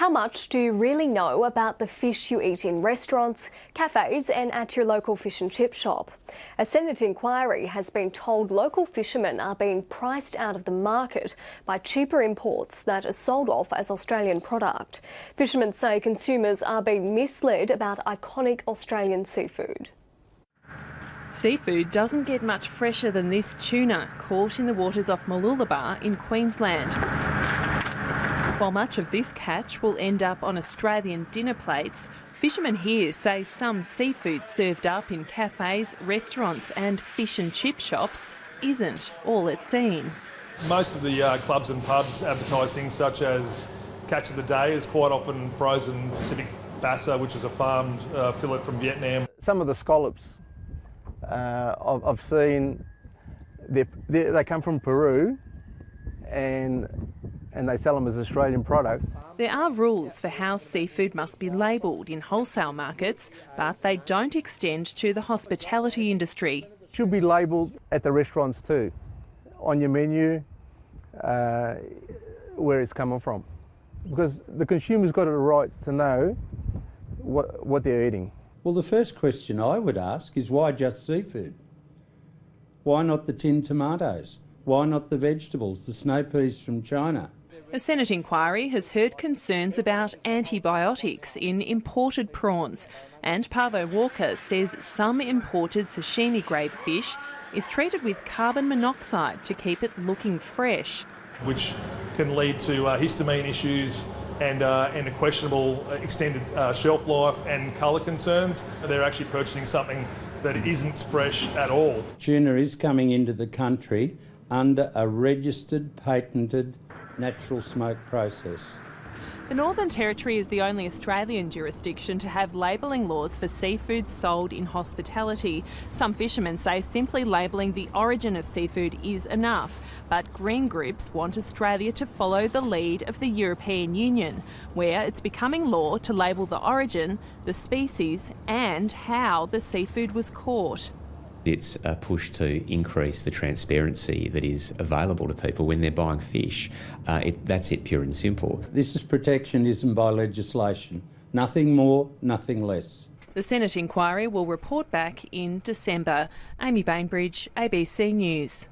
How much do you really know about the fish you eat in restaurants, cafes and at your local fish and chip shop? A Senate inquiry has been told local fishermen are being priced out of the market by cheaper imports that are sold off as Australian product. Fishermen say consumers are being misled about iconic Australian seafood. Seafood doesn't get much fresher than this tuna caught in the waters off Mooloolaba in Queensland. While much of this catch will end up on Australian dinner plates, fishermen here say some seafood served up in cafes, restaurants and fish and chip shops isn't all it seems. Most of the clubs and pubs advertise things such as catch of the day is quite often frozen Pacific bassa, which is a farmed fillet from Vietnam. Some of the scallops I've seen, they come from Peru and they sell them as Australian product. There are rules for how seafood must be labelled in wholesale markets, but they don't extend to the hospitality industry. It should be labelled at the restaurants too, on your menu, where it's coming from. Because the consumer's got a right to know what they're eating. Well, the first question I would ask is why just seafood? Why not the tinned tomatoes? Why not the vegetables, the snow peas from China? A Senate inquiry has heard concerns about antibiotics in imported prawns, and Parvo Walker says some imported sashimi-grade fish is treated with carbon monoxide to keep it looking fresh. Which can lead to histamine issues and a questionable extended shelf life and colour concerns. They're actually purchasing something that isn't fresh at all. Tuna is coming into the country under a registered, patented natural smoke process. The Northern Territory is the only Australian jurisdiction to have labelling laws for seafood sold in hospitality. Some fishermen say simply labelling the origin of seafood is enough, but green groups want Australia to follow the lead of the European Union, where it's becoming law to label the origin, the species and how the seafood was caught. It's a push to increase the transparency that is available to people when they're buying fish. That's it, pure and simple. This is protectionism by legislation. Nothing more, nothing less. The Senate inquiry will report back in December. Amy Bainbridge, ABC News.